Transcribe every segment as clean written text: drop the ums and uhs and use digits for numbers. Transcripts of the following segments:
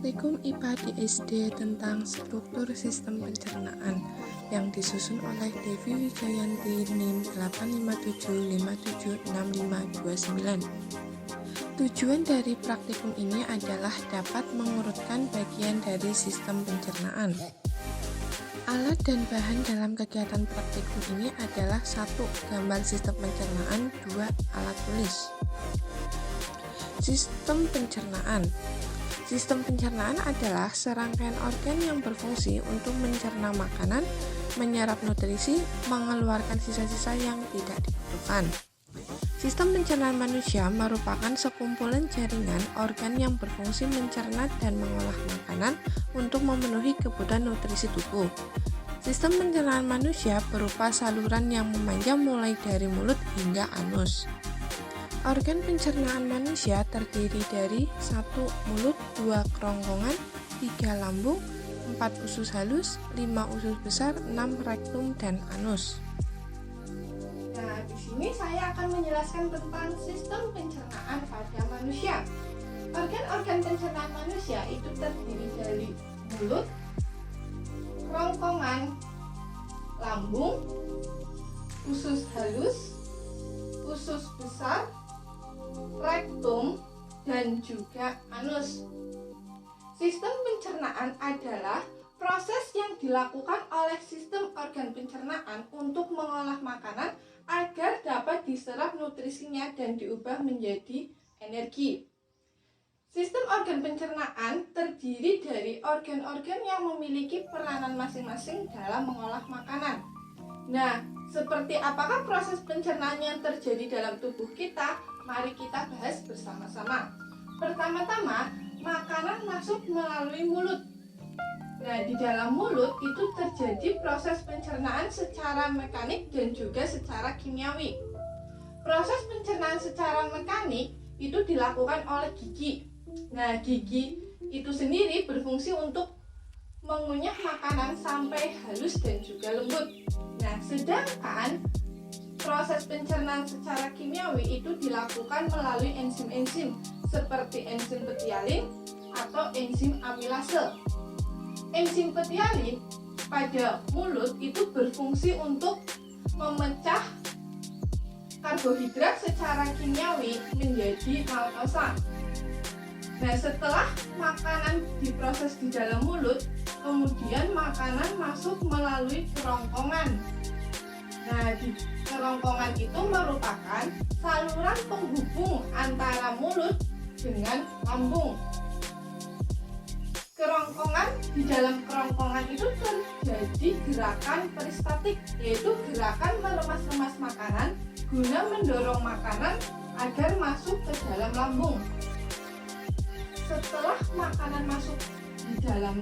praktikum IPA di SD tentang struktur sistem pencernaan yang disusun oleh Devi Wijayanti NIM 857576529. Tujuan dari praktikum ini adalah dapat mengurutkan bagian dari sistem pencernaan. Alat dan bahan dalam kegiatan praktikum ini adalah 1. Gambar sistem pencernaan, 2. Alat tulis. Sistem pencernaan. Sistem pencernaan adalah serangkaian organ yang berfungsi untuk mencerna makanan, menyerap nutrisi, mengeluarkan sisa-sisa yang tidak dibutuhkan. Sistem pencernaan manusia merupakan sekumpulan jaringan organ yang berfungsi mencerna dan mengolah makanan untuk memenuhi kebutuhan nutrisi tubuh. Sistem pencernaan manusia berupa saluran yang memanjang mulai dari mulut hingga anus. Organ pencernaan manusia terdiri dari 1. Mulut, 2. Kerongkongan, 3. Lambung, 4. Usus halus, 5. Usus besar, 6. Rektum dan anus. Nah, di sini saya akan menjelaskan tentang sistem pencernaan pada manusia. Organ-organ pencernaan manusia itu terdiri dari mulut, kerongkongan, lambung, usus halus, usus besar, rektum, dan juga anus. Sistem pencernaan adalah proses yang dilakukan oleh sistem organ pencernaan untuk mengolah makanan agar dapat diserap nutrisinya dan diubah menjadi energi. Sistem organ pencernaan terdiri dari organ-organ yang memiliki peranan masing-masing dalam mengolah makanan. Nah, seperti apakah proses pencernaan yang terjadi dalam tubuh kita? Mari kita bahas bersama-sama. Pertama-tama, makanan masuk melalui mulut. Nah, di dalam mulut itu terjadi proses pencernaan secara mekanik dan juga secara kimiawi. Proses pencernaan secara mekanik itu dilakukan oleh gigi. Nah, gigi itu sendiri berfungsi untuk mengunyah makanan sampai halus dan juga lembut. Nah, sedangkan proses pencernaan secara kimiawi itu dilakukan melalui enzim-enzim seperti enzim petialin atau enzim amilase. Enzim petialin pada mulut itu berfungsi untuk memecah karbohidrat secara kimiawi menjadi maltosa. Nah, setelah makanan diproses di dalam mulut, kemudian makanan masuk melalui kerongkongan. Nah, di kerongkongan itu merupakan saluran penghubung antara mulut dengan lambung. Di dalam kerongkongan itu terjadi gerakan peristatik, yaitu gerakan meremas-remas makanan guna mendorong makanan agar masuk ke dalam lambung. Setelah makanan masuk di dalam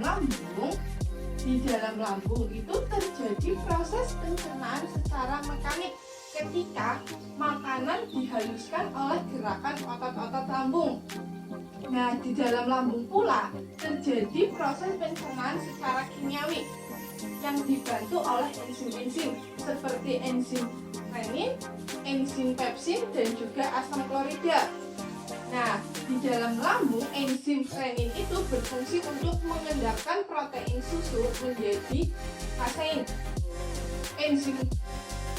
lambung itu terjadi proses pencernaan secara mekanik ketika makanan dihaluskan oleh gerakan otot-otot lambung. Nah, di dalam lambung pula terjadi proses pencernaan secara kimiawi yang dibantu oleh enzim-enzim seperti enzim renin, enzim pepsin, dan juga asam klorida. Nah, di dalam lambung enzim renin itu berfungsi untuk mengendapkan protein susu menjadi kasein. Enzim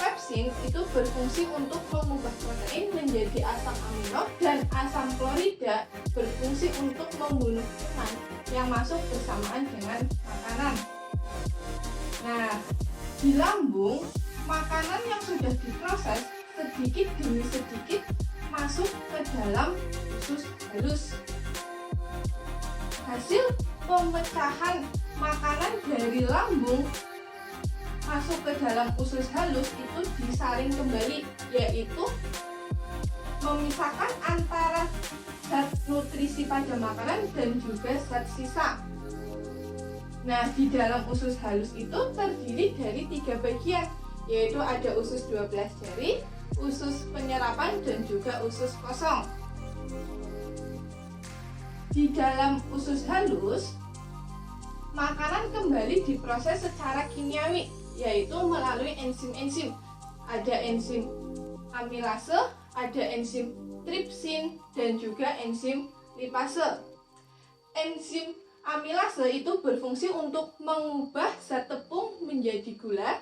pepsin itu berfungsi untuk mengubah protein menjadi asam amino, dan asam klorida berfungsi untuk membunuh kuman yang masuk bersamaan dengan makanan. Nah, di lambung, makanan yang sudah diproses sedikit demi sedikit masuk ke dalam usus halus. Hasil pemecahan makanan dari lambung masuk ke dalam usus halus itu disaring kembali, yaitu memisahkan antara zat nutrisi pada makanan dan juga zat sisa. Nah, di dalam usus halus itu terdiri dari 3 bagian, yaitu ada usus 12 jari, usus penyerapan, dan juga usus kosong. Di dalam usus halus, makanan kembali diproses secara kimiawi, yaitu melalui enzim-enzim. Ada enzim amilase, ada enzim tripsin, dan juga enzim lipase. Enzim Amilase itu berfungsi untuk mengubah zat tepung menjadi gula.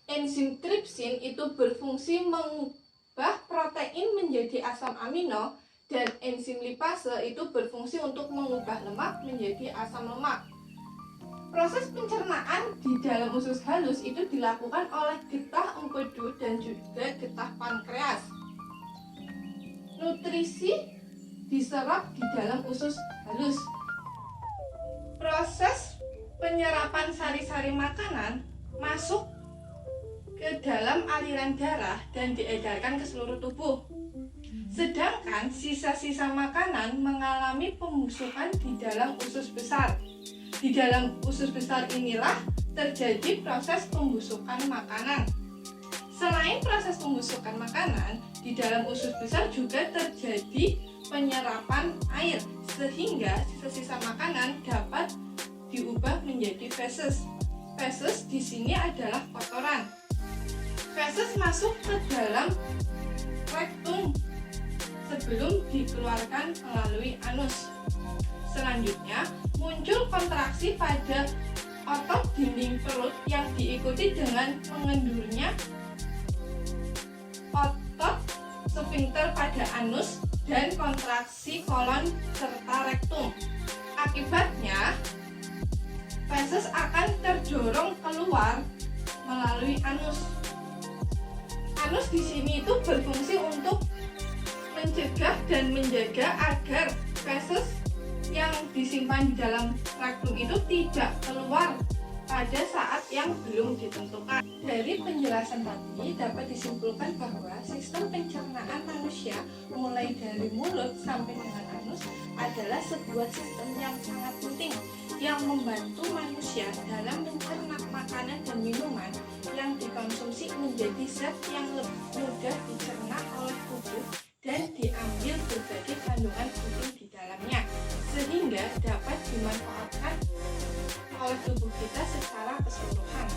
Enzim tripsin itu berfungsi mengubah protein menjadi asam amino. Dan enzim lipase itu berfungsi untuk mengubah lemak menjadi asam lemak. Proses pencernaan di dalam usus halus itu dilakukan oleh getah empedu dan juga getah pankreas. Nutrisi diserap di dalam usus halus. Proses penyerapan sari-sari makanan masuk ke dalam aliran darah dan diedarkan ke seluruh tubuh. Sedangkan sisa-sisa makanan mengalami pembusukan di dalam usus besar. Di dalam usus besar inilah terjadi proses pembusukan makanan. Selain proses pembusukan makanan, di dalam usus besar juga terjadi penyerapan air sehingga sisa-sisa makanan dapat diubah menjadi feses. Feses di sini adalah kotoran. Feses masuk ke dalam rektum sebelum dikeluarkan melalui anus. Selanjutnya, muncul kontraksi pada otot dinding perut yang diikuti dengan mengendurnya otot sfinkter pada anus dan kontraksi kolon serta rektum. Akibatnya, feses akan terdorong keluar melalui anus. Anus di sini itu berfungsi untuk mencegah dan menjaga agar feses yang disimpan di dalam rektum itu tidak keluar pada saat yang belum ditentukan. Dari penjelasan tadi dapat disimpulkan bahwa sistem pencernaan manusia mulai dari mulut sampai dengan anus adalah sebuah sistem yang sangat penting yang membantu manusia dalam mencerna makanan dan minuman yang dikonsumsi menjadi zat yang lebih mudah dicerna oleh tubuh dan diambil berbagai kandungan penting di dalamnya sehingga dapat dimanfaatkan oleh tubuh kita secara keseluruhan.